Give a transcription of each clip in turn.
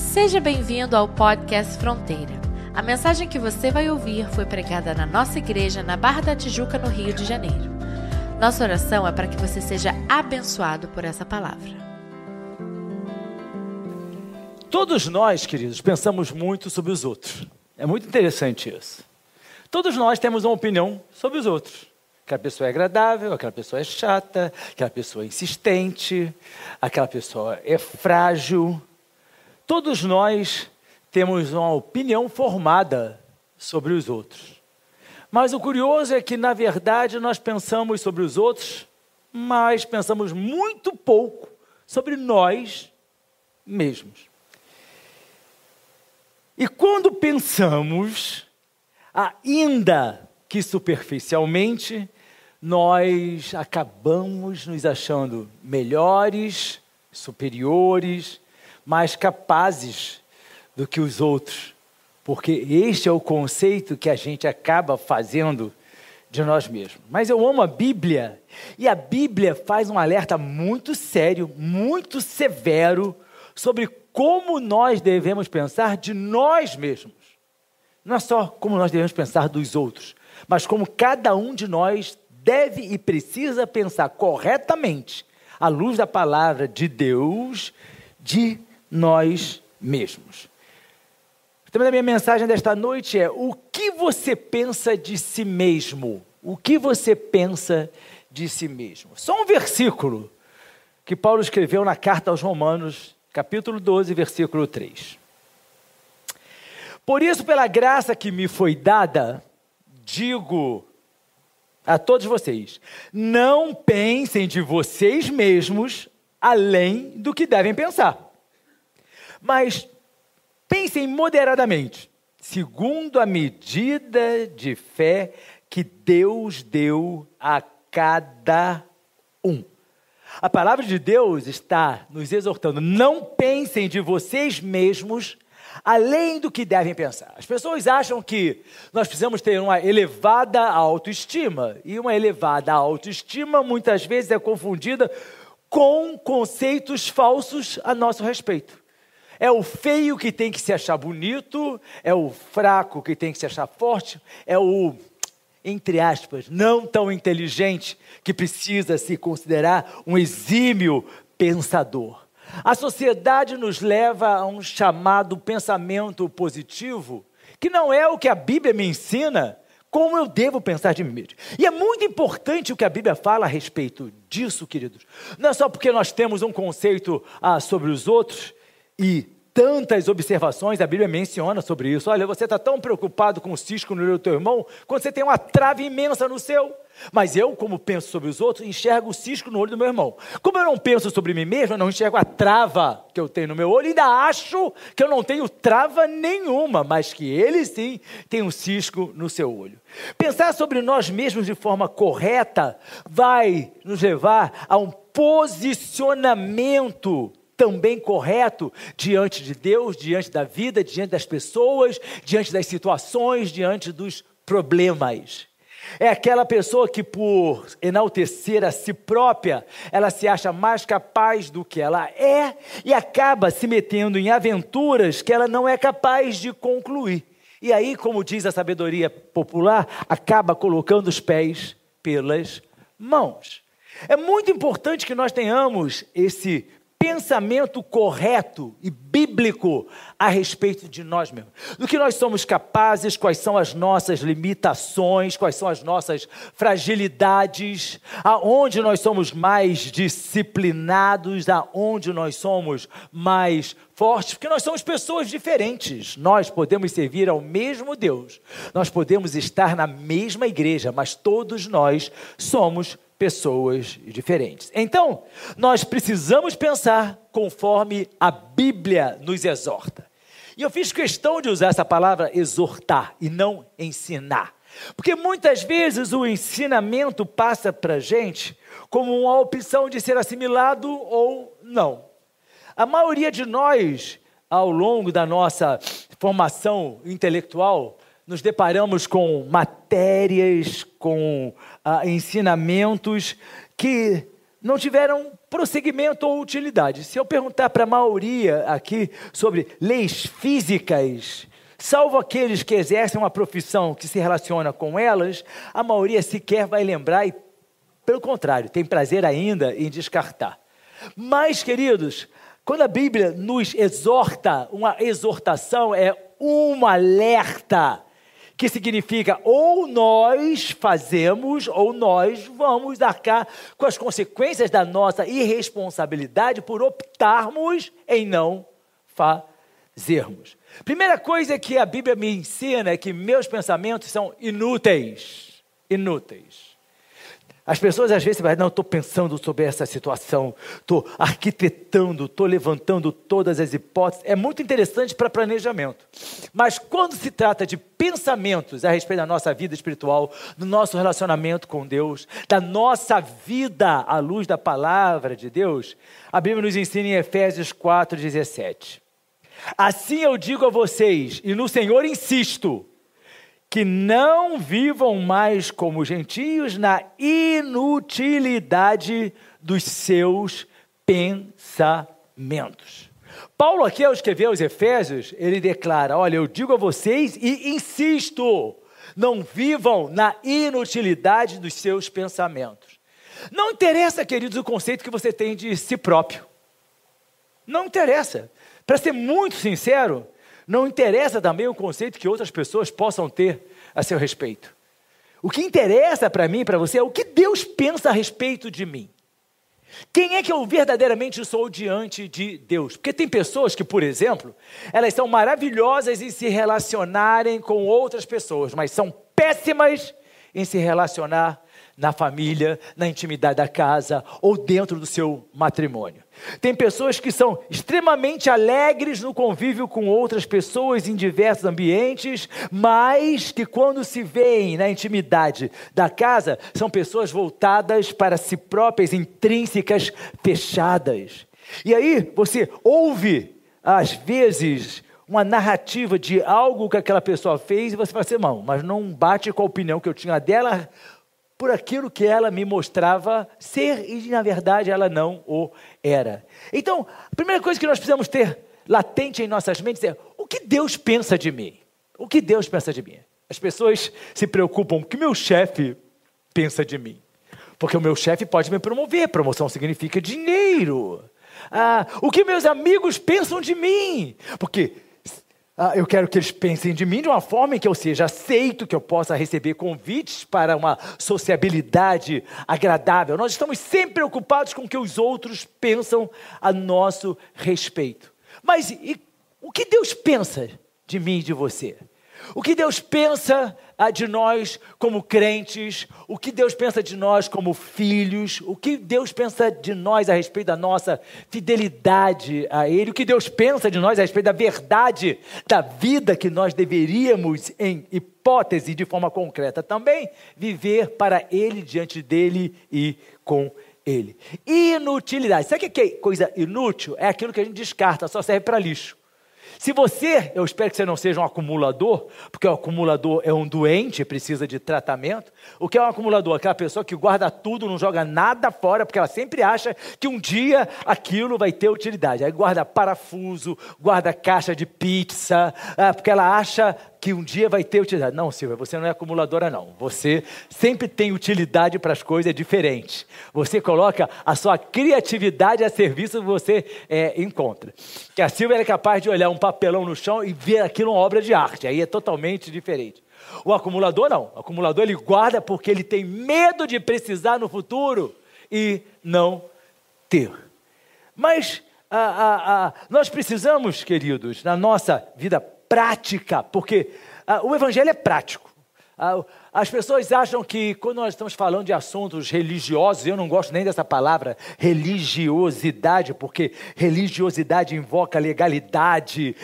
Seja bem-vindo ao podcast Fronteira. A mensagem que você vai ouvir foi pregada na nossa igreja na Barra da Tijuca, no Rio de Janeiro. Nossa oração é para que você seja abençoado por essa palavra. Todos nós, queridos, pensamos muito sobre os outros. É muito interessante isso. Todos nós temos uma opinião sobre os outros. Aquela pessoa é agradável, aquela pessoa é chata, aquela pessoa é insistente, aquela pessoa é frágil. Todos nós temos uma opinião formada sobre os outros. Mas o curioso é que, na verdade, nós pensamos sobre os outros, mas pensamos muito pouco sobre nós mesmos. E quando pensamos, ainda que superficialmente, nós acabamos nos achando melhores, superiores, mais capazes do que os outros, porque este é o conceito que a gente acaba fazendo de nós mesmos. Mas eu amo a Bíblia, e a Bíblia faz um alerta muito sério, muito severo, sobre como nós devemos pensar de nós mesmos. Não é só como nós devemos pensar dos outros, mas como cada um de nós deve e precisa pensar corretamente, à luz da palavra de Deus, de nós mesmos. O tema da minha mensagem desta noite é: o que você pensa de si mesmo? O que você pensa de si mesmo? Só um versículo que Paulo escreveu na carta aos Romanos, capítulo 12, versículo 3. Por isso, pela graça que me foi dada, digo a todos vocês, não pensem de vocês mesmos além do que devem pensar. Mas pensem moderadamente, segundo a medida de fé que Deus deu a cada um. A palavra de Deus está nos exortando: não pensem de vocês mesmos além do que devem pensar. As pessoas acham que nós precisamos ter uma elevada autoestima, e uma elevada autoestima muitas vezes é confundida com conceitos falsos a nosso respeito. É o feio que tem que se achar bonito, é o fraco que tem que se achar forte, é o, entre aspas, não tão inteligente que precisa se considerar um exímio pensador. A sociedade nos leva a um chamado pensamento positivo, que não é o que a Bíblia me ensina, como eu devo pensar de mim mesmo. E é muito importante o que a Bíblia fala a respeito disso, queridos. Não é só porque nós temos um conceito sobre os outros e tantas observações a Bíblia menciona sobre isso. Olha, você está tão preocupado com o cisco no olho do teu irmão, quando você tem uma trave imensa no seu. Mas eu, como penso sobre os outros, enxergo o cisco no olho do meu irmão. Como eu não penso sobre mim mesmo, eu não enxergo a trava que eu tenho no meu olho, e ainda acho que eu não tenho trava nenhuma, mas que ele sim tem um cisco no seu olho. Pensar sobre nós mesmos de forma correta vai nos levar a um posicionamento também correto diante de Deus, diante da vida, diante das pessoas, diante das situações, diante dos problemas. É aquela pessoa que, por enaltecer a si própria, ela se acha mais capaz do que ela é e acaba se metendo em aventuras que ela não é capaz de concluir. E aí, como diz a sabedoria popular, acaba colocando os pés pelas mãos. É muito importante que nós tenhamos esse pensamento correto e bíblico a respeito de nós mesmos. Do que nós somos capazes, quais são as nossas limitações, quais são as nossas fragilidades, aonde nós somos mais disciplinados, aonde nós somos mais fortes, porque nós somos pessoas diferentes. Nós podemos servir ao mesmo Deus, nós podemos estar na mesma igreja, mas todos nós somos pessoas diferentes. Então, nós precisamos pensar conforme a Bíblia nos exorta. E eu fiz questão de usar essa palavra exortar e não ensinar. Porque muitas vezes o ensinamento passa para a gente como uma opção de ser assimilado ou não. A maioria de nós, ao longo da nossa formação intelectual, nos deparamos com matérias, com ensinamentos que não tiveram prosseguimento ou utilidade. Se eu perguntar para a maioria aqui sobre leis físicas, salvo aqueles que exercem uma profissão que se relaciona com elas, a maioria sequer vai lembrar e, pelo contrário, tem prazer ainda em descartar. Mas, queridos, quando a Bíblia nos exorta, uma exortação é um alerta, que significa ou nós fazemos ou nós vamos arcar com as consequências da nossa irresponsabilidade por optarmos em não fazermos. Primeira coisa que a Bíblia me ensina é que meus pensamentos são inúteis. Inúteis. As pessoas às vezes falam, não, estou pensando sobre essa situação, estou arquitetando, estou levantando todas as hipóteses. É muito interessante para planejamento. Mas quando se trata de pensamentos a respeito da nossa vida espiritual, do nosso relacionamento com Deus, da nossa vida à luz da palavra de Deus, a Bíblia nos ensina em Efésios 4:17. Assim eu digo a vocês, e no Senhor insisto, que não vivam mais como gentios na inutilidade dos seus pensamentos. Paulo aqui, ao escrever aos Efésios, ele declara, olha, eu digo a vocês e insisto, não vivam na inutilidade dos seus pensamentos. Não interessa, queridos, o conceito que você tem de si próprio. Não interessa. Para ser muito sincero, não interessa também o conceito que outras pessoas possam ter a seu respeito. O que interessa para mim e para você é o que Deus pensa a respeito de mim. Quem é que eu verdadeiramente sou diante de Deus? Porque tem pessoas que, por exemplo, elas são maravilhosas em se relacionarem com outras pessoas, mas são péssimas em se relacionar na família, na intimidade da casa ou dentro do seu matrimônio. Tem pessoas que são extremamente alegres no convívio com outras pessoas em diversos ambientes, mas que quando se veem na intimidade da casa, são pessoas voltadas para si próprias, intrínsecas, fechadas. E aí você ouve, às vezes, uma narrativa de algo que aquela pessoa fez e você fala assim, irmão, mas não bate com a opinião que eu tinha dela por aquilo que ela me mostrava ser e, na verdade, ela não o era. Então, a primeira coisa que nós precisamos ter latente em nossas mentes é o que Deus pensa de mim? O que Deus pensa de mim? As pessoas se preocupam com o que meu chefe pensa de mim. Porque o meu chefe pode me promover, promoção significa dinheiro. O que meus amigos pensam de mim? Porque eu quero que eles pensem de mim de uma forma em que eu seja aceito, que eu possa receber convites para uma sociabilidade agradável. Nós estamos sempre preocupados com o que os outros pensam a nosso respeito. Mas o que Deus pensa de mim e de você? O que Deus pensa de nós como crentes? O que Deus pensa de nós como filhos? O que Deus pensa de nós a respeito da nossa fidelidade a Ele? O que Deus pensa de nós a respeito da verdade da vida que nós deveríamos, em hipótese, de forma concreta, também viver para Ele, diante dEle e com Ele? Inutilidade. Sabe o que é coisa inútil? É aquilo que a gente descarta, só serve para lixo. Se você, eu espero que você não seja um acumulador, porque o acumulador é um doente, precisa de tratamento. O que é um acumulador? Aquela pessoa que guarda tudo, não joga nada fora, porque ela sempre acha que um dia aquilo vai ter utilidade. Aí guarda parafuso, guarda caixa de pizza, porque ela acha que um dia vai ter utilidade. Não, Silvia, você não é acumuladora não. Você sempre tem utilidade para as coisas diferentes. Você coloca a sua criatividade a serviço que você encontra. Que a Silvia é capaz de olhar um papelão no chão e ver aquilo uma obra de arte. Aí é totalmente diferente. O acumulador não. O acumulador ele guarda porque ele tem medo de precisar no futuro e não ter. Mas nós precisamos, queridos, na nossa vida prática, porque o evangelho é prático. As pessoas acham que quando nós estamos falando de assuntos religiosos, eu não gosto nem dessa palavra religiosidade, porque religiosidade invoca legalidade,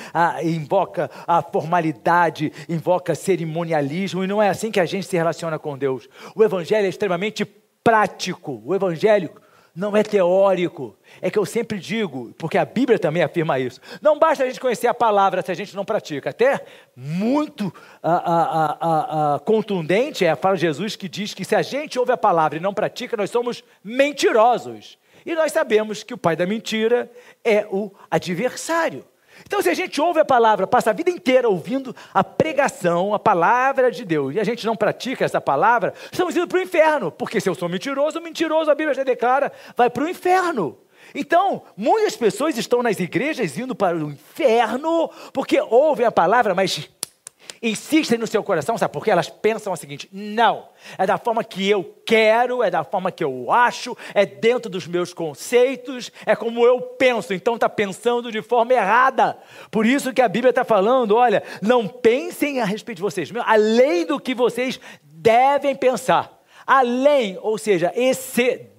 invoca a formalidade, invoca cerimonialismo, e não é assim que a gente se relaciona com Deus. O evangelho é extremamente prático. O evangelho não é teórico. É que eu sempre digo, porque a Bíblia também afirma isso. Não basta a gente conhecer a palavra se a gente não pratica. Até muito contundente é a fala de Jesus que diz que se a gente ouve a palavra e não pratica, nós somos mentirosos. E nós sabemos que o pai da mentira é o adversário. Então, se a gente ouve a palavra, passa a vida inteira ouvindo a pregação, a palavra de Deus, e a gente não pratica essa palavra, estamos indo para o inferno. Porque se eu sou mentiroso, a Bíblia já declara, vai para o inferno. Então, muitas pessoas estão nas igrejas indo para o inferno, porque ouvem a palavra, mas insistem no seu coração, sabe por quê? Elas pensam o seguinte: não, é da forma que eu quero, é da forma que eu acho, é dentro dos meus conceitos, é como eu penso, então está pensando de forma errada. Por isso que a Bíblia está falando, olha, não pensem a respeito de vocês mesmos, além do que vocês devem pensar. Além, ou seja, excedeu.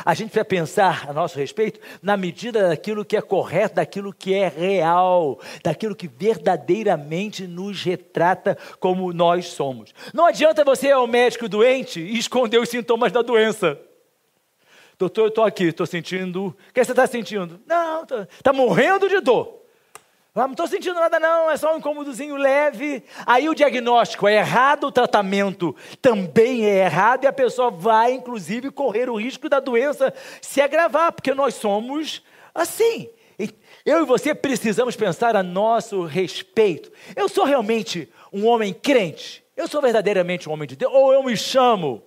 A gente precisa pensar a nosso respeito na medida daquilo que é correto, daquilo que é real, daquilo que verdadeiramente nos retrata como nós somos. Não adianta você ir ao médico doente e esconder os sintomas da doença. Doutor, eu estou aqui, estou sentindo... O que você está sentindo? Não, está morrendo de dor. Não estou sentindo nada não, é só um incômodozinho leve. Aí o diagnóstico é errado, o tratamento também é errado, e a pessoa vai, inclusive, correr o risco da doença se agravar, porque nós somos assim. Eu e você precisamos pensar a nosso respeito. Eu sou realmente um homem crente? Eu sou verdadeiramente um homem de Deus? Ou eu me chamo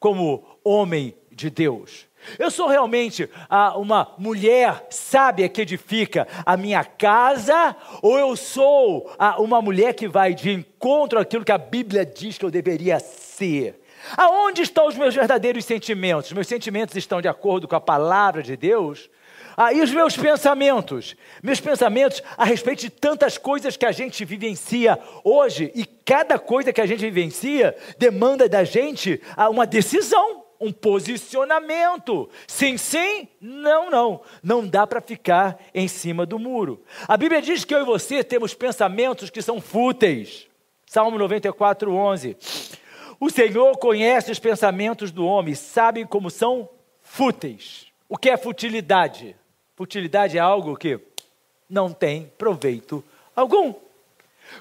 como homem de Deus? Eu sou realmente uma mulher sábia que edifica a minha casa, ou eu sou uma mulher que vai de encontro àquilo que a Bíblia diz que eu deveria ser? Aonde estão os meus verdadeiros sentimentos? Meus sentimentos estão de acordo com a palavra de Deus? E os meus pensamentos? Meus pensamentos a respeito de tantas coisas que a gente vivencia hoje, e cada coisa que a gente vivencia demanda da gente uma decisão. Um posicionamento, sim, sim, não, não, não dá para ficar em cima do muro. A Bíblia diz que eu e você temos pensamentos que são fúteis. Salmo 94, 11. O Senhor conhece os pensamentos do homem, sabe como são fúteis. O que é futilidade? Futilidade é algo que não tem proveito algum.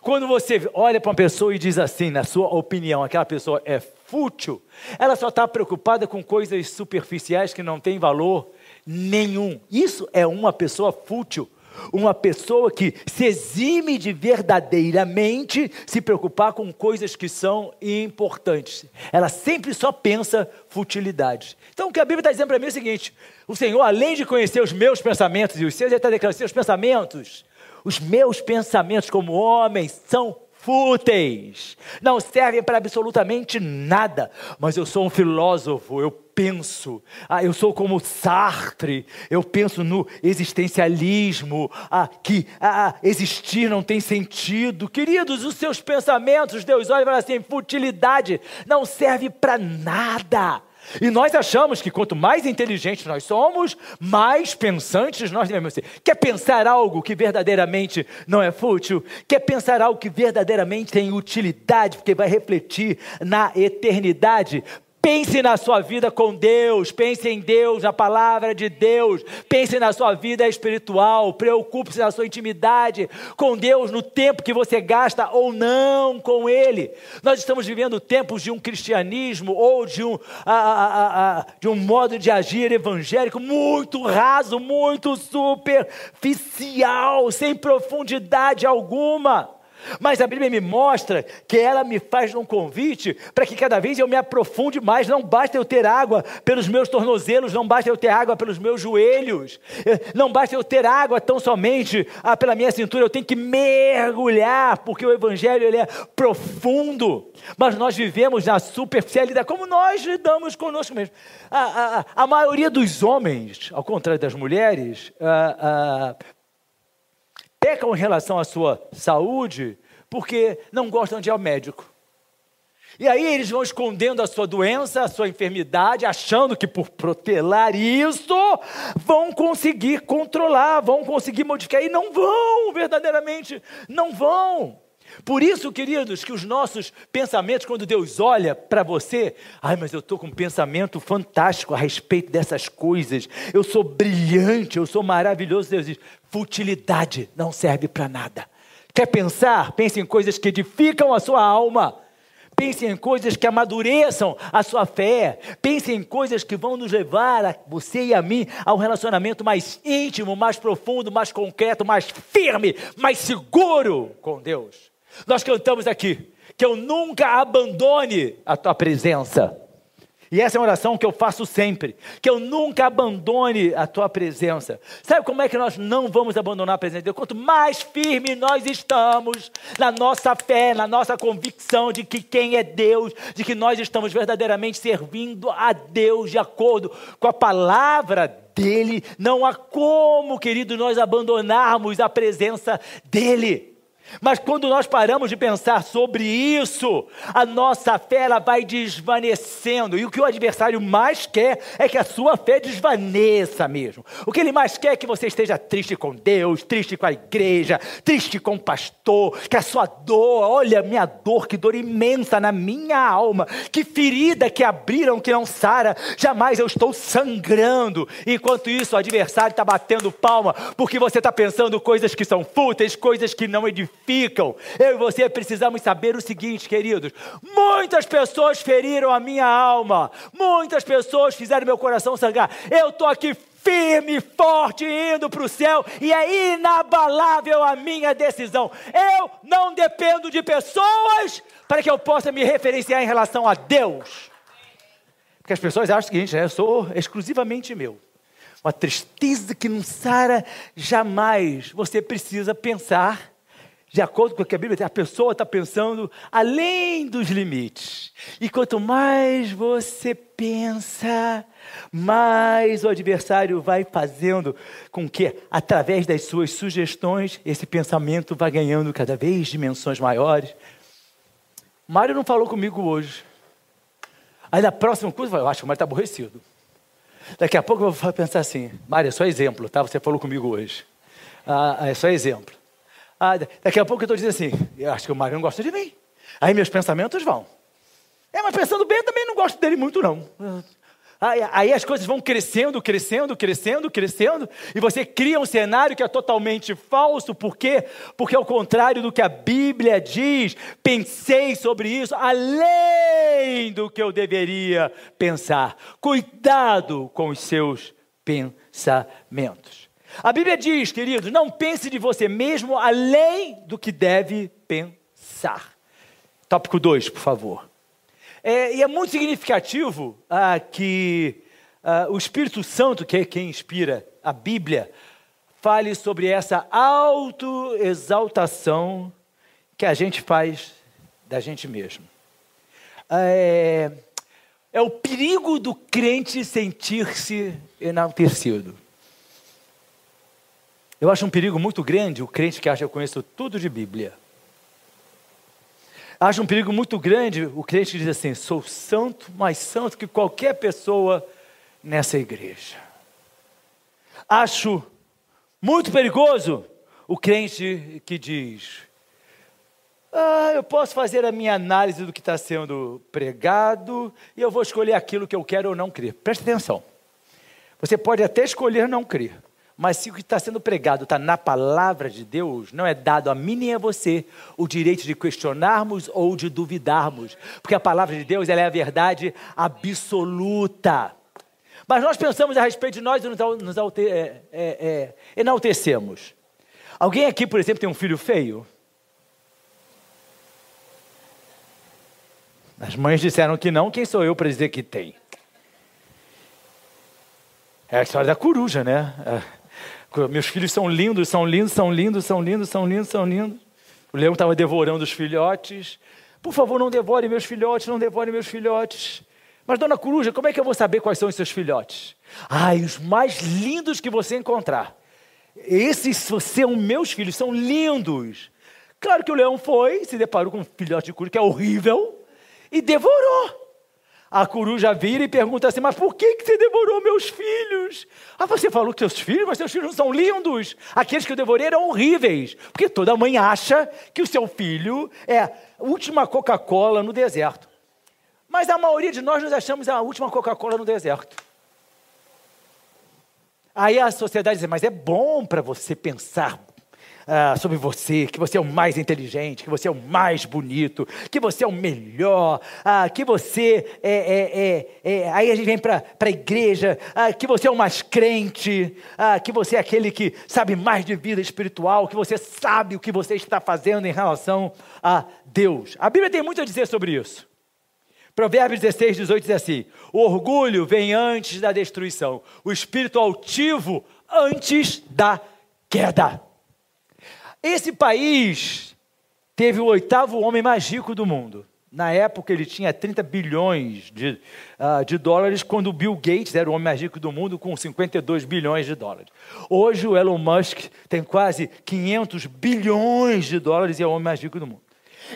Quando você olha para uma pessoa e diz assim, na sua opinião, aquela pessoa é fútil, ela só está preocupada com coisas superficiais que não têm valor nenhum. Isso é uma pessoa fútil, uma pessoa que se exime de verdadeiramente se preocupar com coisas que são importantes. Ela sempre só pensa futilidades. Então o que a Bíblia está dizendo para mim é o seguinte: o Senhor, além de conhecer os meus pensamentos e os seus, Ele está declarando: seus pensamentos, os meus pensamentos como homem são fúteis, não servem para absolutamente nada. Mas eu sou um filósofo, eu penso, eu sou como Sartre, eu penso no existencialismo, que existir não tem sentido. Queridos, os seus pensamentos, Deus olha e fala assim: futilidade, não serve para nada. E nós achamos que quanto mais inteligentes nós somos, mais pensantes nós devemos ser. Quer pensar algo que verdadeiramente não é fútil? Quer pensar algo que verdadeiramente tem utilidade, porque vai refletir na eternidade? Pense na sua vida com Deus, pense em Deus, na palavra de Deus, pense na sua vida espiritual, preocupe-se na sua intimidade com Deus, no tempo que você gasta ou não com Ele. Nós estamos vivendo tempos de um cristianismo ou de um modo de agir evangélico muito raso, muito superficial, sem profundidade alguma. Mas a Bíblia me mostra que ela me faz um convite para que cada vez eu me aprofunde mais. Não basta eu ter água pelos meus tornozelos, não basta eu ter água pelos meus joelhos, não basta eu ter água tão somente pela minha cintura. Eu tenho que mergulhar, porque o Evangelho ele é profundo. Mas nós vivemos na superficialidade, como nós lidamos conosco mesmo. A maioria dos homens, ao contrário das mulheres, pecam em relação à sua saúde porque não gostam de ir ao médico. E aí eles vão escondendo a sua doença, a sua enfermidade, achando que por protelar isso, vão conseguir controlar, vão conseguir modificar. E não vão, verdadeiramente, não vão. Por isso, queridos, que os nossos pensamentos, quando Deus olha para você, mas eu estou com um pensamento fantástico a respeito dessas coisas, eu sou brilhante, eu sou maravilhoso. Deus diz, futilidade, não serve para nada. Quer pensar? Pense em coisas que edificam a sua alma. Pense em coisas que amadureçam a sua fé. Pense em coisas que vão nos levar, a você e a mim, a um relacionamento mais íntimo, mais profundo, mais concreto, mais firme, mais seguro com Deus. Nós cantamos aqui, que eu nunca abandone a tua presença. E essa é uma oração que eu faço sempre, que eu nunca abandone a tua presença. Sabe como é que nós não vamos abandonar a presença de Deus? Quanto mais firme nós estamos na nossa fé, na nossa convicção de que quem é Deus, de que nós estamos verdadeiramente servindo a Deus de acordo com a palavra dEle, não há como, querido, nós abandonarmos a presença dEle. Mas quando nós paramos de pensar sobre isso, a nossa fé ela vai desvanecendo. E o que o adversário mais quer é que a sua fé desvaneça mesmo. O que ele mais quer é que você esteja triste com Deus, triste com a igreja, triste com o pastor, que a sua dor, olha a minha dor, que dor imensa na minha alma, que ferida que abriram que não sara, jamais eu estou sangrando. Enquanto isso o adversário está batendo palma, porque você está pensando coisas que são fúteis, coisas que não edificam. Eu e você precisamos saber o seguinte, queridos, muitas pessoas feriram a minha alma, muitas pessoas fizeram meu coração sangrar, eu estou aqui firme, forte, indo para o céu, e é inabalável a minha decisão. Eu não dependo de pessoas para que eu possa me referenciar em relação a Deus, porque as pessoas acham o seguinte, eu sou exclusivamente meu. Uma tristeza que não sara jamais. Você precisa pensar de acordo com o que a Bíblia diz, a pessoa está pensando além dos limites. E quanto mais você pensa, mais o adversário vai fazendo com que, através das suas sugestões, esse pensamento vá ganhando cada vez dimensões maiores. Mário não falou comigo hoje. Aí na próxima coisa, eu acho que o Mário está aborrecido. Daqui a pouco eu vou pensar assim, Mário, é só exemplo, tá? Você falou comigo hoje. É só exemplo. Daqui a pouco eu estou dizendo assim, eu acho que o Mário não gosta de mim. Aí meus pensamentos vão. Mas pensando bem, eu também não gosto dele muito não. Aí as coisas vão crescendo, e você cria um cenário que é totalmente falso. Por quê? Porque ao contrário do que a Bíblia diz, pensei sobre isso além do que eu deveria pensar. Cuidado com os seus pensamentos. A Bíblia diz, queridos, não pense de você mesmo além do que deve pensar. Tópico 2, por favor. E é muito significativo que o Espírito Santo, que é quem inspira a Bíblia, fale sobre essa autoexaltação que a gente faz da gente mesmo. É o perigo do crente sentir-se enaltecido. Eu acho um perigo muito grande o crente que acha que eu conheço tudo de Bíblia. Acho um perigo muito grande o crente que diz assim, sou santo, mais santo que qualquer pessoa nessa igreja. Acho muito perigoso o crente que diz, eu posso fazer a minha análise do que está sendo pregado e eu vou escolher aquilo que eu quero ou não crer. Preste atenção. Você pode até escolher não crer. Mas se o que está sendo pregado está na palavra de Deus, não é dado a mim nem a você o direito de questionarmos ou de duvidarmos. Porque a palavra de Deus ela é a verdade absoluta. Mas nós pensamos a respeito de nós e nos enaltecemos. Alguém aqui, por exemplo, tem um filho feio? As mães disseram que não, quem sou eu para dizer que tem? É a história da coruja, né? Meus filhos são lindos. O leão estava devorando os filhotes. Por favor, não devore meus filhotes. Mas, dona coruja, como é que eu vou saber quais são os seus filhotes? Os mais lindos que você encontrar. Esses são meus filhos, são lindos. Claro que o leão foi, se deparou com um filhote de coruja que é horrível e devorou. A coruja vira e pergunta assim, mas por que você devorou meus filhos? Ah, você falou que seus filhos, mas seus filhos não são lindos. Aqueles que eu devorei eram horríveis. Porque toda mãe acha que o seu filho é a última Coca-Cola no deserto. Mas a maioria de nós nos achamos a última Coca-Cola no deserto. Aí a sociedade diz, mas é bom para você pensar sobre você, que você é o mais inteligente, que você é o mais bonito, que você é o melhor, que você aí a gente vem para a igreja, que você é o mais crente, que você é aquele que sabe mais de vida espiritual, que você sabe o que você está fazendo em relação a Deus. A Bíblia tem muito a dizer sobre isso. Provérbios 16, 18 diz assim, o orgulho vem antes da destruição, o espírito altivo antes da queda. Esse país teve o 8º homem mais rico do mundo. Na época ele tinha 30 bilhões de dólares, quando o Bill Gates era o homem mais rico do mundo com 52 bilhões de dólares. Hoje o Elon Musk tem quase 500 bilhões de dólares e é o homem mais rico do mundo.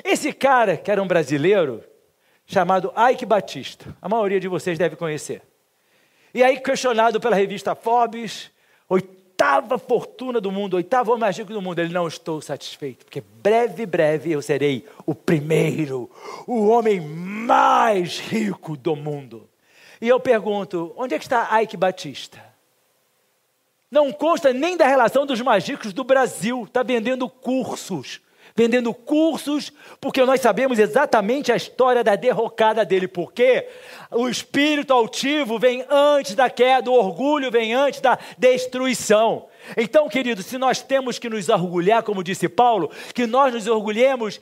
Esse cara, que era um brasileiro, chamado Ike Batista, a maioria de vocês deve conhecer. E aí questionado pela revista Forbes, 8ª fortuna do mundo, 8º homem mais rico do mundo, ele não estou satisfeito, porque breve eu serei o primeiro, o homem mais rico do mundo. E eu pergunto, onde é que está Ike Batista? Não consta nem da relação dos mais ricos do Brasil, está vendendo cursos, porque nós sabemos exatamente a história da derrocada dele, porque o espírito altivo vem antes da queda, o orgulho vem antes da destruição. Então, queridos, se nós temos que nos orgulhar, como disse Paulo, que nós nos orgulhemos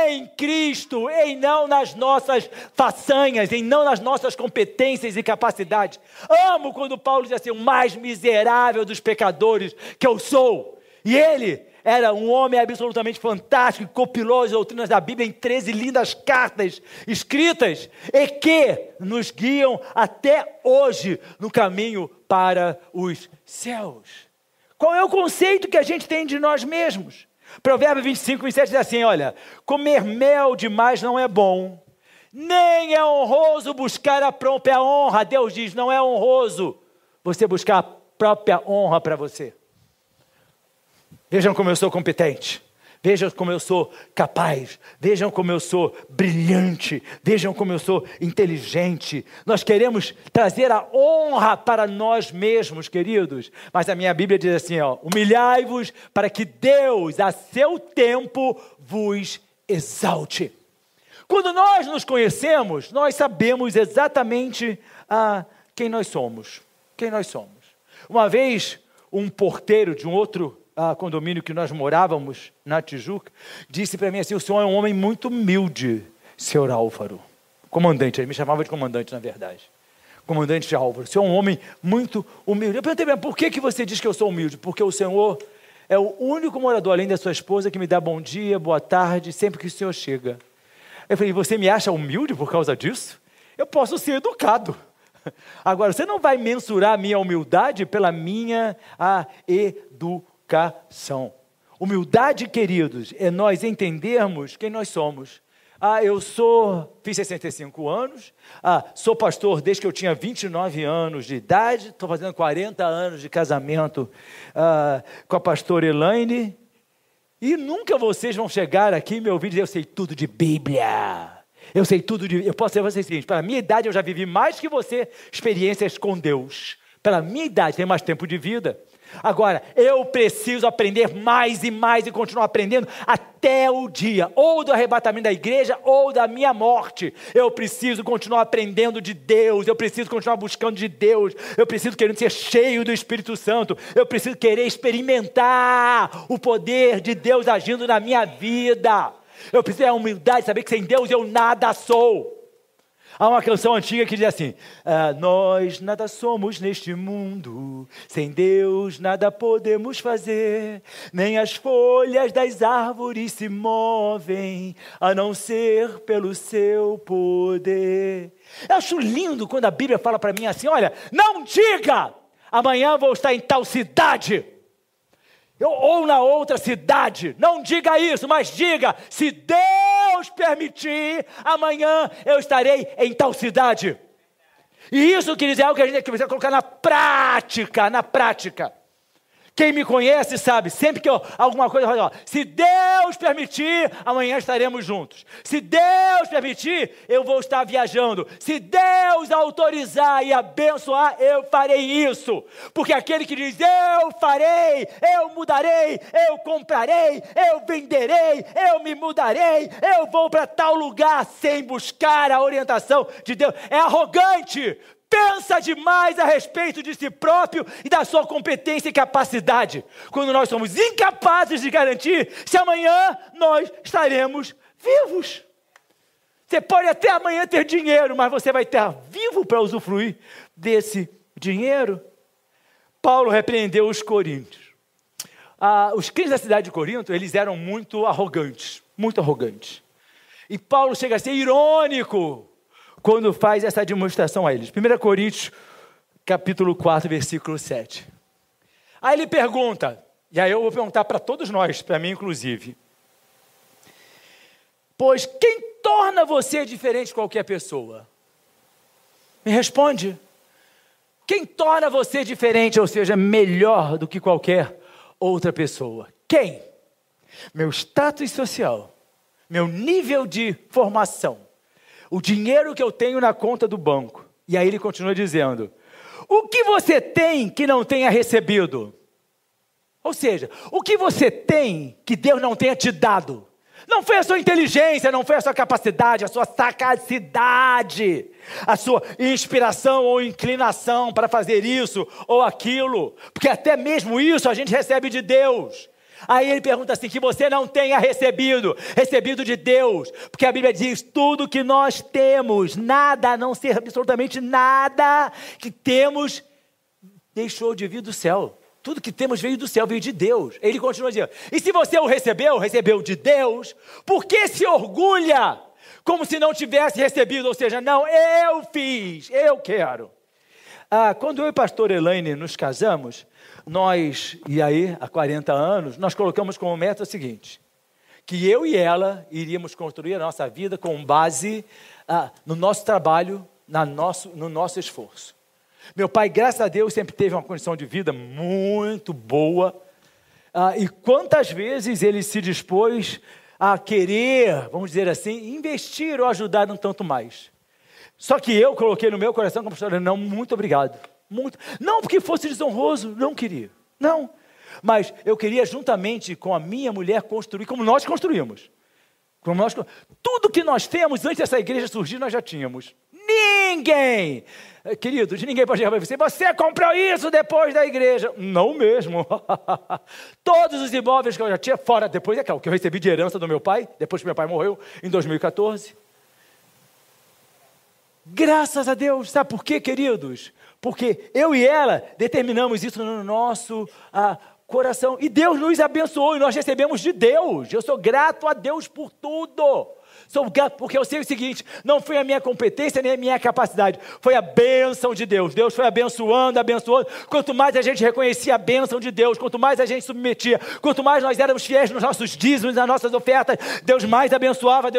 em Cristo, e não nas nossas façanhas, e não nas nossas competências e capacidades. Amo quando Paulo diz assim, o mais miserável dos pecadores que eu sou, e ele era um homem absolutamente fantástico, compilou as doutrinas da Bíblia em 13 lindas cartas escritas e que nos guiam até hoje no caminho para os céus. Qual é o conceito que a gente tem de nós mesmos? Provérbios 25, 27 diz assim, olha, comer mel demais não é bom, nem é honroso buscar a própria honra. Deus diz, não é honroso você buscar a própria honra para você. Vejam como eu sou competente, vejam como eu sou capaz, vejam como eu sou brilhante, vejam como eu sou inteligente. Nós queremos trazer a honra para nós mesmos, queridos. Mas a minha Bíblia diz assim, humilhai-vos para que Deus, a seu tempo, vos exalte. Quando nós nos conhecemos, nós sabemos exatamente quem nós somos. Uma vez, um porteiro de um outro condomínio que nós morávamos na Tijuca, disse para mim assim, o senhor é um homem muito humilde, senhor Álvaro. Comandante, ele me chamava de comandante, na verdade. Comandante Álvaro, o senhor é um homem muito humilde. Eu perguntei, por que você diz que eu sou humilde? Porque o senhor é o único morador, além da sua esposa, que me dá bom dia, boa tarde, sempre que o senhor chega. Eu falei, você me acha humilde por causa disso? Eu posso ser educado. Agora, você não vai mensurar a minha humildade pela minha educação. Humildade, queridos, é nós entendermos quem nós somos. Fiz 65 anos, sou pastor desde que eu tinha 29 anos de idade, estou fazendo 40 anos de casamento com a pastora Elaine, e nunca vocês vão chegar aqui e me ouvir dizer, eu sei tudo de Bíblia, eu posso dizer a vocês o seguinte, pela minha idade eu já vivi mais que você, experiências com Deus, pela minha idade, tenho mais tempo de vida. Agora, eu preciso aprender mais e mais e continuar aprendendo até o dia, ou do arrebatamento da igreja, ou da minha morte. Eu preciso continuar aprendendo de Deus, eu preciso continuar buscando de Deus, eu preciso querer ser cheio do Espírito Santo, eu preciso querer experimentar o poder de Deus agindo na minha vida. Eu preciso ter a humildade de saber que sem Deus eu nada sou. Há uma canção antiga que diz assim, nós nada somos neste mundo, sem Deus nada podemos fazer, nem as folhas das árvores se movem, a não ser pelo seu poder. Eu acho lindo quando a Bíblia fala para mim assim, olha, não diga, amanhã vou estar em tal cidade, ou na outra cidade, não diga isso, mas diga, se Deus Deus permitir, amanhã eu estarei em tal cidade. E isso, queridos, é algo que a gente precisa colocar na prática. Quem me conhece sabe, sempre que alguma coisa eu falo, se Deus permitir, amanhã estaremos juntos. Se Deus permitir, eu vou estar viajando. Se Deus autorizar e abençoar, eu farei isso. Porque aquele que diz, eu farei, eu mudarei, eu comprarei, eu venderei, eu me mudarei, eu vou para tal lugar sem buscar a orientação de Deus, é arrogante. Pensa demais a respeito de si próprio e da sua competência e capacidade, quando nós somos incapazes de garantir se amanhã nós estaremos vivos. Você pode até amanhã ter dinheiro, mas você vai estar vivo para usufruir desse dinheiro? Paulo repreendeu os coríntios. Os crentes da cidade de Corinto, eles eram muito arrogantes. E Paulo chega a ser irônico quando faz essa demonstração a eles. 1 Coríntios, capítulo 4, versículo 7. Aí ele pergunta, e aí eu vou perguntar para todos nós, para mim inclusive. Pois quem torna você diferente de qualquer pessoa? Me responde. Quem torna você diferente, ou seja, melhor do que qualquer outra pessoa? Quem? Meu status social, meu nível de formação, o dinheiro que eu tenho na conta do banco. E aí ele continua dizendo, o que você tem que não tenha recebido? Ou seja, o que você tem que Deus não tenha te dado? Não foi a sua inteligência, não foi a sua capacidade, a sua sagacidade, a sua inspiração ou inclinação para fazer isso ou aquilo. Porque até mesmo isso a gente recebe de Deus. Aí ele pergunta assim, que você não tenha recebido de Deus, porque a Bíblia diz, tudo que nós temos, nada, a não ser absolutamente nada que temos, deixou de vir do céu. Tudo que temos veio do céu, veio de Deus. Ele continua dizendo, e se você o recebeu de Deus, por que se orgulha, como se não tivesse recebido, ou seja, não, eu fiz, eu quero. Quando eu e a pastora Elaine nos casamos, nós, e aí há 40 anos, nós colocamos como meta o seguinte, que eu e ela iríamos construir a nossa vida com base no nosso trabalho, no nosso esforço. Meu pai, graças a Deus, sempre teve uma condição de vida muito boa, e quantas vezes ele se dispôs a querer, vamos dizer assim, investir ou ajudar um tanto mais. Só que eu coloquei no meu coração como pastor, não, muito obrigado. Não porque fosse desonroso, não queria. Não. Mas eu queria juntamente com a minha mulher construir como nós construímos. Tudo que nós temos antes dessa igreja surgir, nós já tínhamos. Ninguém, queridos, ninguém pode chegar para você comprou isso depois da igreja. Não mesmo. Todos os imóveis que eu já tinha, fora depois é o que eu recebi de herança do meu pai, depois que meu pai morreu em 2014. Graças a Deus, sabe por quê, queridos? Porque eu e ela determinamos isso no nosso coração. E Deus nos abençoou e nós recebemos de Deus. Eu sou grato a Deus por tudo. Sou grato porque eu sei o seguinte, não foi a minha competência nem a minha capacidade, foi a bênção de Deus. Deus foi abençoando. Quanto mais a gente reconhecia a bênção de Deus, quanto mais a gente submetia, quanto mais nós éramos fiéis nos nossos dízimos, nas nossas ofertas, Deus mais abençoava.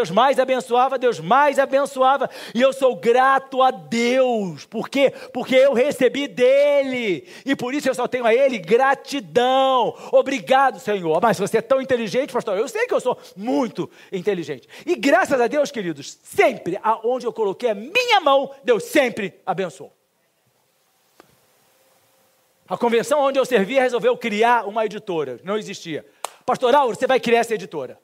E eu sou grato a Deus. Por quê? Porque eu recebi dele. E por isso eu só tenho a ele gratidão. Obrigado, Senhor. Mas você é tão inteligente, pastor. Eu sei que eu sou muito inteligente. E graças a Deus, queridos, sempre aonde eu coloquei a minha mão, Deus sempre abençoou. A convenção onde eu servia resolveu criar uma editora, não existia. Pastor Auro, você vai criar essa editora.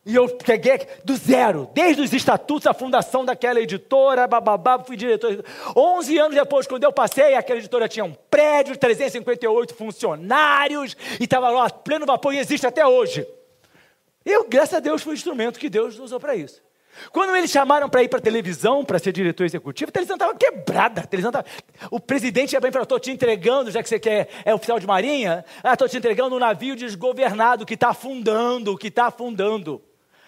E eu peguei do zero, desde os estatutos, a fundação daquela editora, fui diretor. 11 anos depois, quando eu passei, aquela editora tinha um prédio, 358 funcionários, e estava lá, pleno vapor, e existe até hoje. Eu, graças a Deus, fui o instrumento que Deus usou para isso. Quando eles chamaram para ir para a televisão, para ser diretor executivo, a televisão estava quebrada. O presidente ia bem e falou, estou te entregando, já que você é oficial de marinha, estou te entregando um navio desgovernado que está afundando.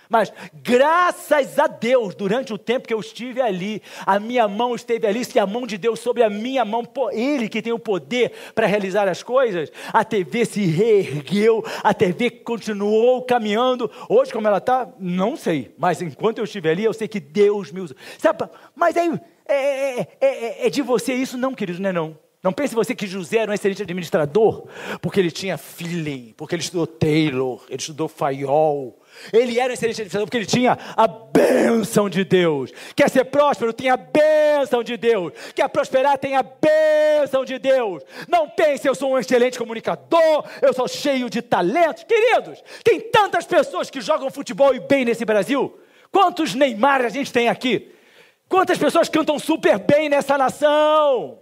Mas, graças a Deus, durante o tempo que eu estive ali, a minha mão esteve ali, se a mão de Deus sobre a minha mão, Ele que tem o poder para realizar as coisas, a TV se reergueu, a TV continuou caminhando. Hoje, como ela está, não sei, mas enquanto eu estive ali, eu sei que Deus me usa. Sabe, mas aí, é de você isso? Não, querido, não é não. Não pense você que José era um excelente administrador, porque ele tinha feeling, porque ele estudou Taylor, ele estudou Fayol. Ele era um excelente administrador porque ele tinha a bênção de Deus. Quer ser próspero? Tem a bênção de Deus. Quer prosperar? Tem a bênção de Deus. Não pense, eu sou um excelente comunicador, eu sou cheio de talentos. Queridos, tem tantas pessoas que jogam futebol e bem nesse Brasil. Quantos Neymar a gente tem aqui? Quantas pessoas cantam super bem nessa nação?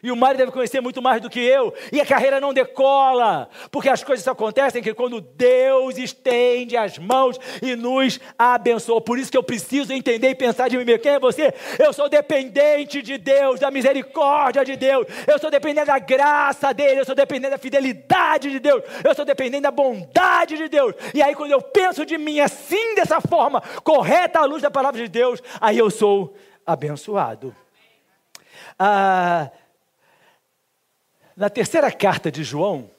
E o Mário deve conhecer muito mais do que eu. E a carreira não decola. Porque as coisas acontecem que quando Deus estende as mãos e nos abençoa. Por isso que eu preciso entender e pensar de mim mesmo. Quem é você? Eu sou dependente de Deus, da misericórdia de Deus. Eu sou dependente da graça dEle. Eu sou dependente da fidelidade de Deus. Eu sou dependente da bondade de Deus. E aí quando eu penso de mim assim, dessa forma, correta à luz da palavra de Deus, aí eu sou abençoado. Na terceira carta de João,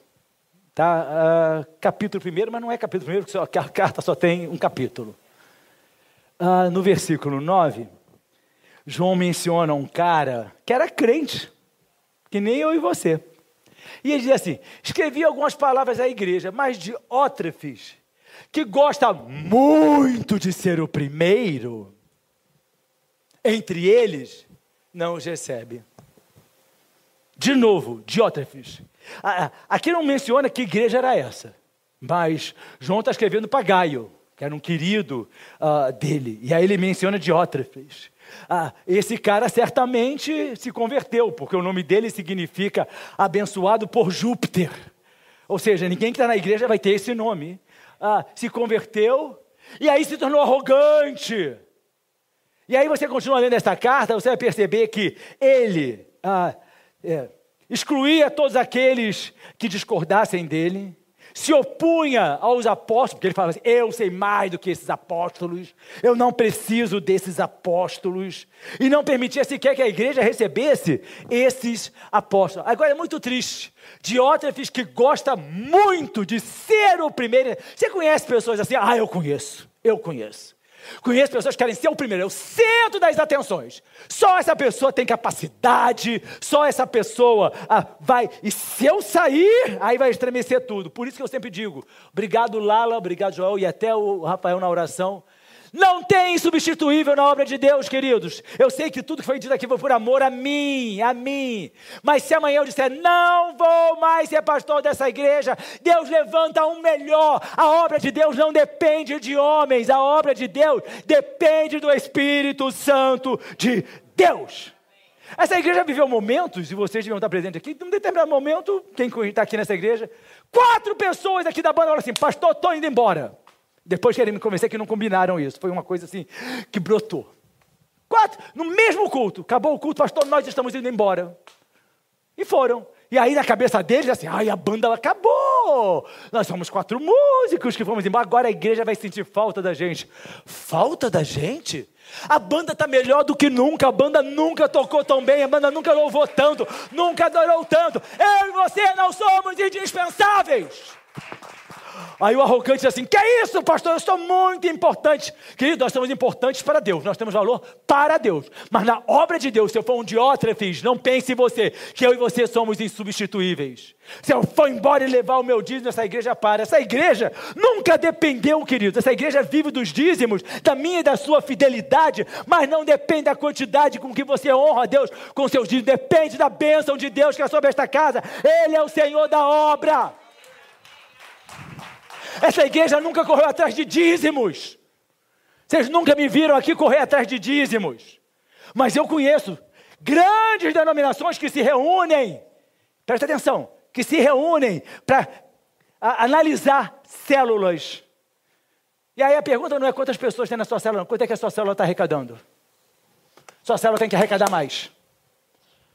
tá? Capítulo 1, mas não é capítulo 1, porque a carta só tem um capítulo. No versículo 9, João menciona um cara que era crente, que nem eu e você. E ele diz assim, escrevi algumas palavras à igreja, mas Diótrefes, que gosta muito de ser o primeiro, entre eles, não os recebe. De novo, Diótrefes. Aqui não menciona que igreja era essa, mas João está escrevendo para Gaio, que era um querido dele, e aí ele menciona Diótrefes. Esse cara certamente se converteu, porque o nome dele significa abençoado por Júpiter. Ou seja, ninguém que está na igreja vai ter esse nome. Se converteu, e aí se tornou arrogante. E aí você continua lendo essa carta, você vai perceber que ele... excluía todos aqueles que discordassem dele, se opunha aos apóstolos, porque ele falava assim, eu sei mais do que esses apóstolos, eu não preciso desses apóstolos, e não permitia sequer que a igreja recebesse esses apóstolos. Agora é muito triste, Diótrefes que gosta muito de ser o primeiro. Você conhece pessoas assim? Eu conheço. Conheço pessoas que querem ser o primeiro, é o centro das atenções. Só essa pessoa tem capacidade, só essa pessoa vai... E se eu sair, aí vai estremecer tudo. Por isso que eu sempre digo, obrigado Lala, obrigado Joel e até o Rafael na oração. Não tem insubstituível na obra de Deus, queridos. Eu sei que tudo que foi dito aqui foi por amor a mim. Mas se amanhã eu disser, não vou mais ser pastor dessa igreja, Deus levanta um melhor. A obra de Deus não depende de homens, a obra de Deus depende do Espírito Santo de Deus. Essa igreja viveu momentos, e vocês deviam estar presentes aqui, num determinado momento, quem está aqui nessa igreja, 4 pessoas aqui da banda falaram assim, pastor, estou indo embora. Depois querem me convencer que não combinaram isso. Foi uma coisa assim, que brotou. 4, no mesmo culto. Acabou o culto, pastor, nós estamos indo embora. E foram. E aí na cabeça deles, assim, a banda acabou. Nós somos 4 músicos que fomos embora. Agora a igreja vai sentir falta da gente. Falta da gente? A banda está melhor do que nunca. A banda nunca tocou tão bem. A banda nunca louvou tanto. Nunca adorou tanto. Eu e você não somos indispensáveis. Aí o arrogante diz assim, que é isso, pastor? Eu sou muito importante. Querido, nós somos importantes para Deus. Nós temos valor para Deus. Mas na obra de Deus, se eu for um Diótrefes, não pense em você, que eu e você somos insubstituíveis. Se eu for embora e levar o meu dízimo, essa igreja para. Essa igreja nunca dependeu, querido. Essa igreja vive dos dízimos, da minha e da sua fidelidade, mas não depende da quantidade com que você honra a Deus com seus dízimos. Depende da bênção de Deus que é sobre esta casa. Ele é o Senhor da obra. Essa igreja nunca correu atrás de dízimos. Vocês nunca me viram aqui correr atrás de dízimos. Mas eu conheço grandes denominações que se reúnem, presta atenção, que se reúnem para analisar células. E aí a pergunta não é quantas pessoas tem na sua célula, não. Quanto é que a sua célula está arrecadando? Sua célula tem que arrecadar mais.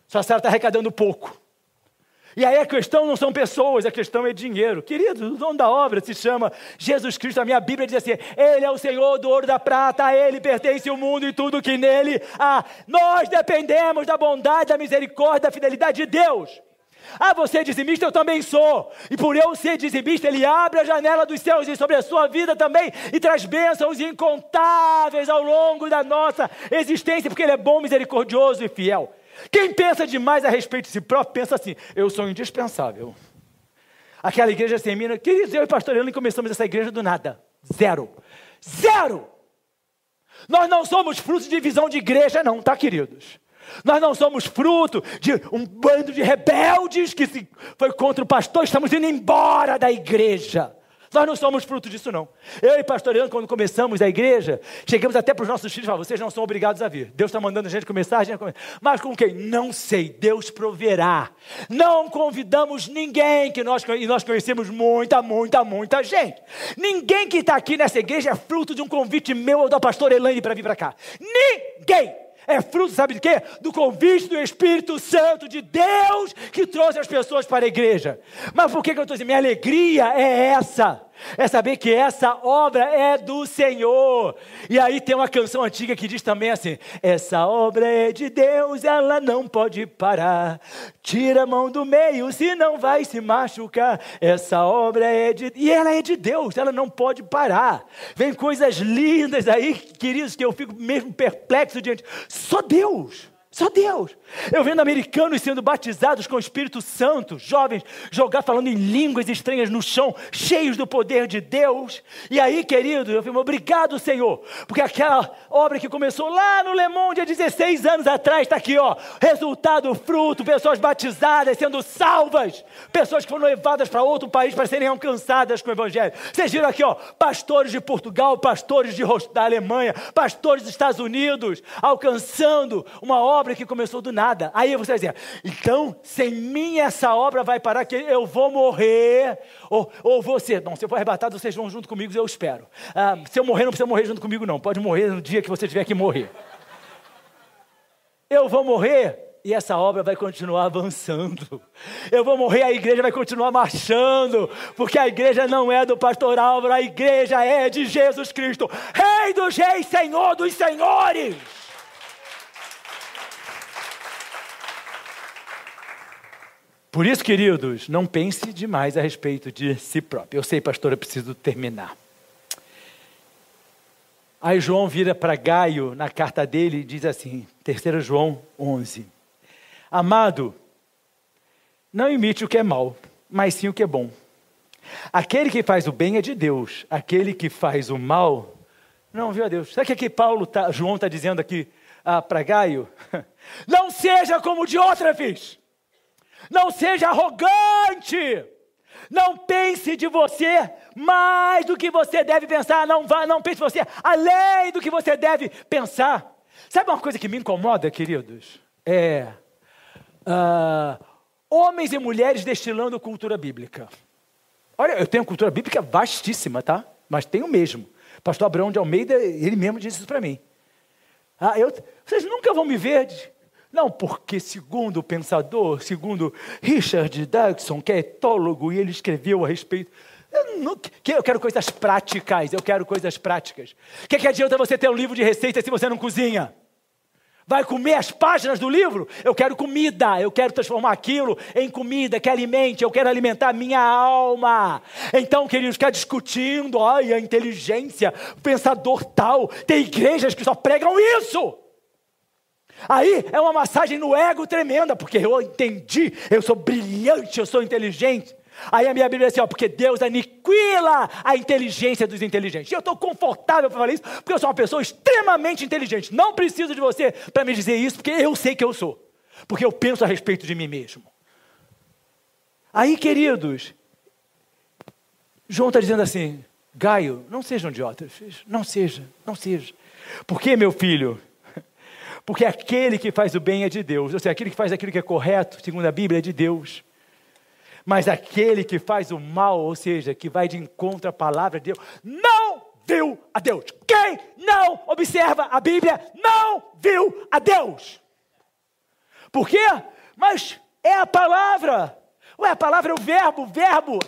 Sua célula está arrecadando pouco. E aí a questão não são pessoas, a questão é dinheiro. Querido, o dono da obra se chama Jesus Cristo. A minha Bíblia diz assim: Ele é o Senhor do ouro e da prata, a Ele pertence o mundo e tudo que nele há. Nós dependemos da bondade, da misericórdia, da fidelidade de Deus. Você é dizimista? Eu também sou. E por eu ser dizimista, Ele abre a janela dos céus e sobre a sua vida também, e traz bênçãos incontáveis ao longo da nossa existência, porque Ele é bom, misericordioso e fiel. Quem pensa demais a respeito de si próprio, pensa assim: eu sou indispensável. Aquela igreja termina, queridos, eu e pastor Helena começamos essa igreja do nada. Zero. Nós não somos fruto de divisão de igreja não, tá, queridos? Nós não somos fruto de um bando de rebeldes que foi contra o pastor, estamos indo embora da igreja. Nós não somos fruto disso não. Eu e pastor Leandro, quando começamos a igreja, chegamos até para os nossos filhos e falamos: vocês não são obrigados a vir. Deus está mandando a gente começar, mas com quem? Não sei, Deus proverá. Não convidamos ninguém, e nós conhecemos muita gente. Ninguém que está aqui nessa igreja é fruto de um convite meu ou da pastora Elaine para vir para cá. Ninguém! É fruto, sabe de quê? Do convite do Espírito Santo de Deus que trouxe as pessoas para a igreja. Mas por que eu estou dizendo? Minha alegria é essa. É saber que essa obra é do Senhor. E aí tem uma canção antiga que diz também assim: essa obra é de Deus, ela não pode parar. Tira a mão do meio, senão vai se machucar. Essa obra é e ela é de Deus, ela não pode parar. Vem coisas lindas aí, queridos, que eu fico mesmo perplexo diante. Só Deus. Eu vendo americanos sendo batizados com o Espírito Santo, jovens falando em línguas estranhas no chão, cheios do poder de Deus. E aí, querido, eu falei: obrigado, Senhor, porque aquela obra que começou lá no Le Monde há 16 anos atrás, está aqui, resultado, fruto, pessoas batizadas, sendo salvas, pessoas que foram levadas para outro país para serem alcançadas com o Evangelho. Vocês viram aqui, pastores de Portugal, pastores da Alemanha, pastores dos Estados Unidos, alcançando uma obra que começou do nada. Aí você vai dizer: então, sem mim essa obra vai parar, que eu vou morrer, ou você, não, se eu for arrebatado, vocês vão junto comigo, eu espero. Se eu morrer, não precisa morrer junto comigo não, pode morrer no dia que você tiver que morrer. Eu vou morrer e essa obra vai continuar avançando. Eu vou morrer, a igreja vai continuar marchando, porque a igreja não é do pastor Álvaro, a igreja é de Jesus Cristo, Rei dos reis, Senhor dos senhores. Por isso, queridos, não pense demais a respeito de si próprio. Eu sei, pastor, eu preciso terminar. Aí João vira para Gaio na carta dele e diz assim, 3 João 11. Amado, não imite o que é mal, mas sim o que é bom. Aquele que faz o bem é de Deus, aquele que faz o mal não viu a Deus. Sabe o que João está dizendo aqui para Gaio? Não seja como de outra vez. Não seja arrogante, não pense de você mais do que você deve pensar, não pense de você além do que você deve pensar. Sabe uma coisa que me incomoda, queridos? Homens e mulheres destilando cultura bíblica. Olha, eu tenho cultura bíblica vastíssima, tá? Mas tenho mesmo. Pastor Abraão de Almeida, ele mesmo disse isso para mim. Vocês nunca vão me ver... Não, porque segundo o pensador, segundo Richard Dawkins, que é etólogo, e ele escreveu a respeito... Eu quero coisas práticas, O que adianta você ter um livro de receitas se você não cozinha? Vai comer as páginas do livro? Eu quero comida, eu quero transformar aquilo em comida que alimente, eu quero alimentar a minha alma. Então, queridos, ficar discutindo, a inteligência, o pensador tal, tem igrejas que só pregam isso. Aí é uma massagem no ego tremenda, porque eu entendi, eu sou brilhante, eu sou inteligente. Aí a minha Bíblia diz assim, porque Deus aniquila a inteligência dos inteligentes. E eu estou confortável para falar isso, porque eu sou uma pessoa extremamente inteligente. Não preciso de você para me dizer isso, porque eu sei que eu sou. Porque eu penso a respeito de mim mesmo. Aí, queridos, João está dizendo assim, Gaio, não sejam idiotas, não seja. Por que, meu filho? Porque aquele que faz o bem é de Deus. Ou seja, aquele que faz aquilo que é correto, segundo a Bíblia, é de Deus. Mas aquele que faz o mal, ou seja, que vai de encontro à palavra de Deus, não viu a Deus. Quem não observa a Bíblia, não viu a Deus. Por quê? Mas é a palavra. Ué, a palavra é o verbo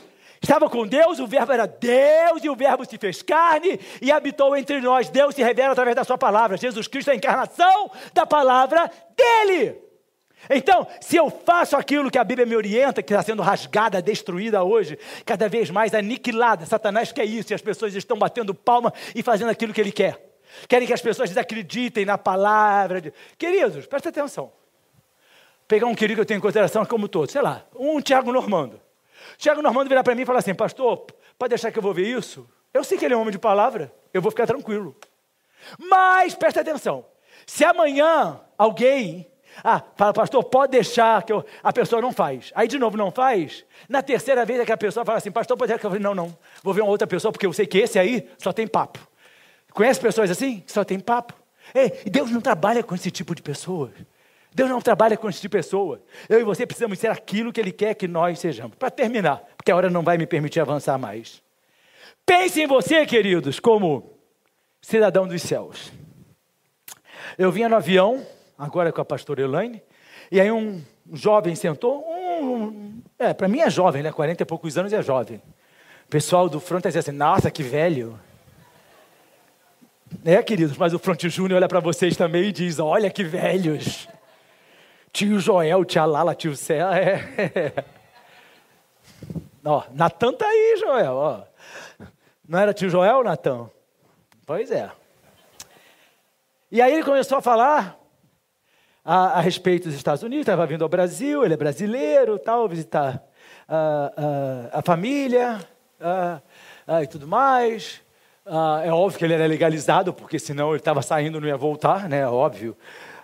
estava com Deus, o verbo era Deus e o verbo se fez carne e habitou entre nós. Deus se revela através da sua palavra. Jesus Cristo é a encarnação da palavra dele. Então, se eu faço aquilo que a Bíblia me orienta, que está sendo rasgada, destruída hoje, cada vez mais aniquilada, Satanás quer isso, e as pessoas estão batendo palma e fazendo aquilo que ele quer. Querem que as pessoas desacreditem na palavra. Queridos, presta atenção. Pegar um querido que eu tenho em consideração como todo, sei lá, um Tiago Normando. Tiago Normando virar para mim e falar assim, pastor, pode deixar que eu vou ver isso? Eu sei que ele é um homem de palavra, eu vou ficar tranquilo. Mas, presta atenção, se amanhã alguém, fala, pastor, pode deixar que a pessoa não faz. Aí de novo não faz, na terceira vez é que a pessoa fala assim, pastor, pode deixar que eu falo, não, vou ver uma outra pessoa, porque eu sei que esse aí só tem papo. Conhece pessoas assim? Que só tem papo? E Deus não trabalha com esse tipo de pessoa. Deus não trabalha com esse tipo de pessoa. Eu e você precisamos ser aquilo que Ele quer que nós sejamos. Para terminar, porque a hora não vai me permitir avançar mais. Pense em você, queridos, como cidadão dos céus. Eu vinha no avião, agora com a pastora Elaine, e aí um jovem sentou, para mim é jovem, né? 40 e poucos anos é jovem. O pessoal do front dizia assim, nossa, que velho. Queridos, mas o Front Júnior olha para vocês também e diz, olha que velhos. Tio Joel, tia Lala, tio Cé. Natan tá aí, Joel. Não era tio Joel, Natan? Pois é. E aí ele começou a falar a respeito dos Estados Unidos, estava vindo ao Brasil, ele é brasileiro, tal, visitar a família e tudo mais. É óbvio que ele era legalizado, porque senão ele estava saindo, não ia voltar, né? Óbvio.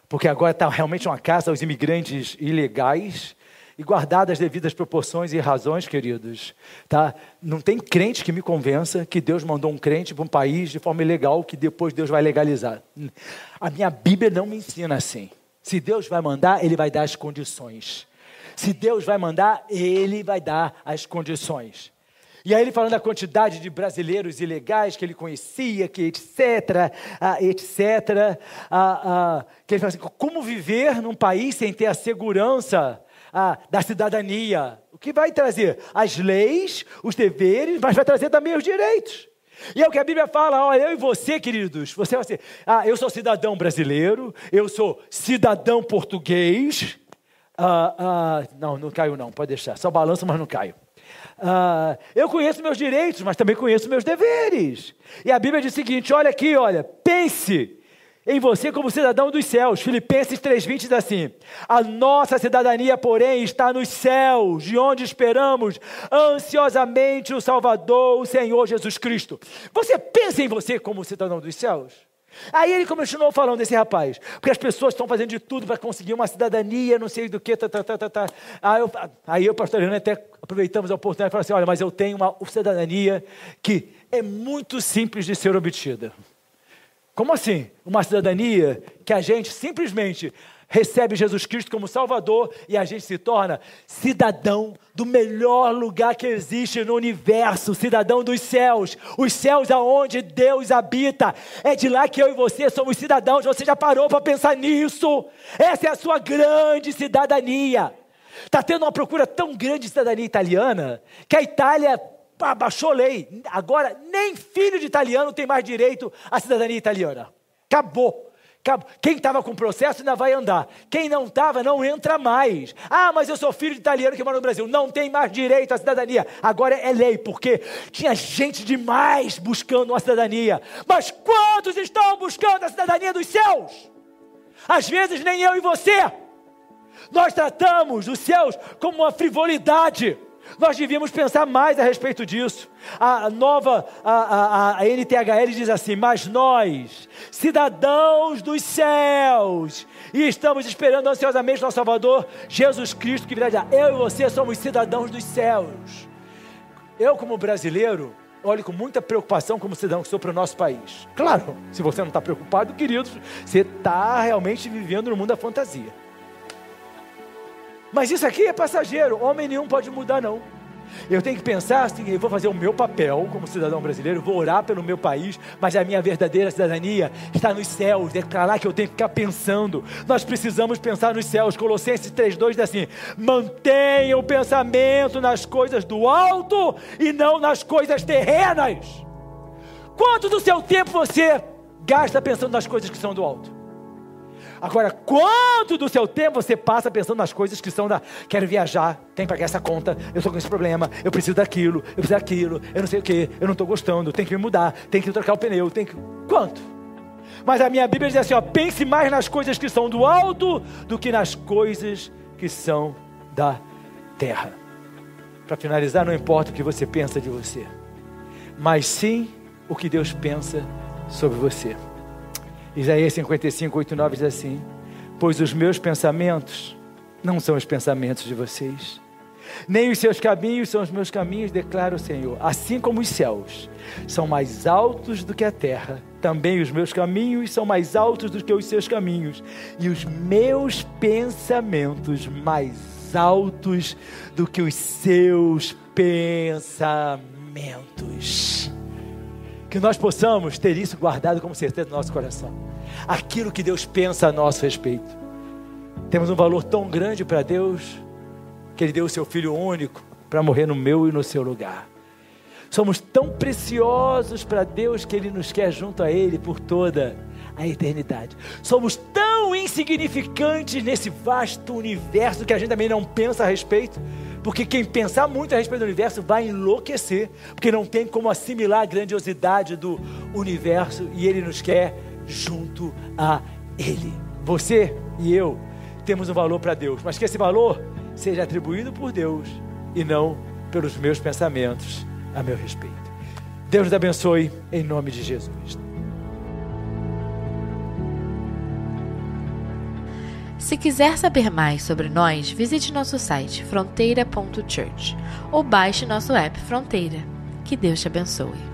Porque agora está realmente uma caça aos imigrantes ilegais e guardadas as devidas proporções e razões, queridos. Tá? Não tem crente que me convença que Deus mandou um crente para um país de forma ilegal que depois Deus vai legalizar. A minha Bíblia não me ensina assim. Se Deus vai mandar, Ele vai dar as condições. Se Deus vai mandar, Ele vai dar as condições. E aí ele falando da quantidade de brasileiros ilegais que ele conhecia, que etc. Que ele fala assim, como viver num país sem ter a segurança da cidadania? O que vai trazer? As leis, os deveres, mas vai trazer também os direitos. E é o que a Bíblia fala, olha, eu e você, queridos, você vai ser, eu sou cidadão brasileiro, eu sou cidadão português, não caiu não, pode deixar, só balanço, mas não caio. Eu conheço meus direitos, mas também conheço meus deveres. E a Bíblia diz o seguinte, olha aqui, pense em você como cidadão dos céus. Filipenses 3:20 diz assim, a nossa cidadania, porém, está nos céus, de onde esperamos ansiosamente o Salvador, o Senhor Jesus Cristo. Você pensa em você como cidadão dos céus? Aí ele continuou falando desse rapaz, porque as pessoas estão fazendo de tudo para conseguir uma cidadania, não sei do que, Aí eu, pastor Leandro, até aproveitamos a oportunidade e falamos assim, olha, mas eu tenho uma cidadania que é muito simples de ser obtida. Como assim? Uma cidadania que a gente simplesmente recebe Jesus Cristo como Salvador e a gente se torna cidadão do melhor lugar que existe no universo, cidadão dos céus, os céus aonde Deus habita, é de lá que eu e você somos cidadãos. Você já parou para pensar nisso? Essa é a sua grande cidadania. Está tendo uma procura tão grande de cidadania italiana, que a Itália baixou lei, agora nem filho de italiano tem mais direito à cidadania italiana, acabou. Quem estava com processo ainda vai andar. Quem não estava, não entra mais. Mas eu sou filho de italiano que mora no Brasil. Não tem mais direito à cidadania. Agora é lei, porque tinha gente demais buscando uma cidadania. Mas quantos estão buscando a cidadania dos céus? Às vezes nem eu e você. Nós tratamos os céus como uma frivolidade. Nós devíamos pensar mais a respeito disso. A NTHL diz assim, mas nós, cidadãos dos céus, e estamos esperando ansiosamente nosso Salvador, Jesus Cristo, que virá de lá. Eu e você somos cidadãos dos céus. Eu, como brasileiro, olho com muita preocupação como cidadão que sou para o nosso país. Claro, se você não está preocupado, querido, você está realmente vivendo no mundo da fantasia. Mas isso aqui é passageiro, homem nenhum pode mudar não. Eu tenho que pensar assim, eu vou fazer o meu papel como cidadão brasileiro, vou orar pelo meu país, mas a minha verdadeira cidadania está nos céus, é para lá que eu tenho que ficar pensando. Nós precisamos pensar nos céus. Colossenses 3:2 diz assim: mantenha o pensamento nas coisas do alto e não nas coisas terrenas. Quanto do seu tempo você gasta pensando nas coisas que são do alto? Agora, quanto do seu tempo você passa pensando nas coisas que são quero viajar, tenho que pagar essa conta, eu estou com esse problema, eu preciso daquilo, eu não sei o que, eu não estou gostando, tenho que me mudar, tenho que trocar o pneu, Quanto? Mas a minha Bíblia diz assim, pense mais nas coisas que são do alto do que nas coisas que são da terra. Para finalizar, não importa o que você pensa de você, mas sim o que Deus pensa sobre você. Isaías 55, 8 e 9 diz assim: pois os meus pensamentos não são os pensamentos de vocês, nem os seus caminhos são os meus caminhos, declara o Senhor. Assim como os céus são mais altos do que a terra, também os meus caminhos são mais altos do que os seus caminhos, e os meus pensamentos mais altos do que os seus pensamentos. Que nós possamos ter isso guardado como certeza no nosso coração. Aquilo que Deus pensa a nosso respeito. Temos um valor tão grande para Deus, que Ele deu o seu Filho único para morrer no meu e no seu lugar. Somos tão preciosos para Deus que Ele nos quer junto a Ele por toda a eternidade. Somos tão insignificantes nesse vasto universo que a gente também não pensa a respeito. Porque quem pensar muito a respeito do universo vai enlouquecer, porque não tem como assimilar a grandiosidade do universo, e Ele nos quer junto a Ele. Você e eu temos um valor para Deus, mas que esse valor seja atribuído por Deus e não pelos meus pensamentos a meu respeito. Deus nos abençoe em nome de Jesus. Se quiser saber mais sobre nós, visite nosso site fronteira.church ou baixe nosso app Fronteira. Que Deus te abençoe.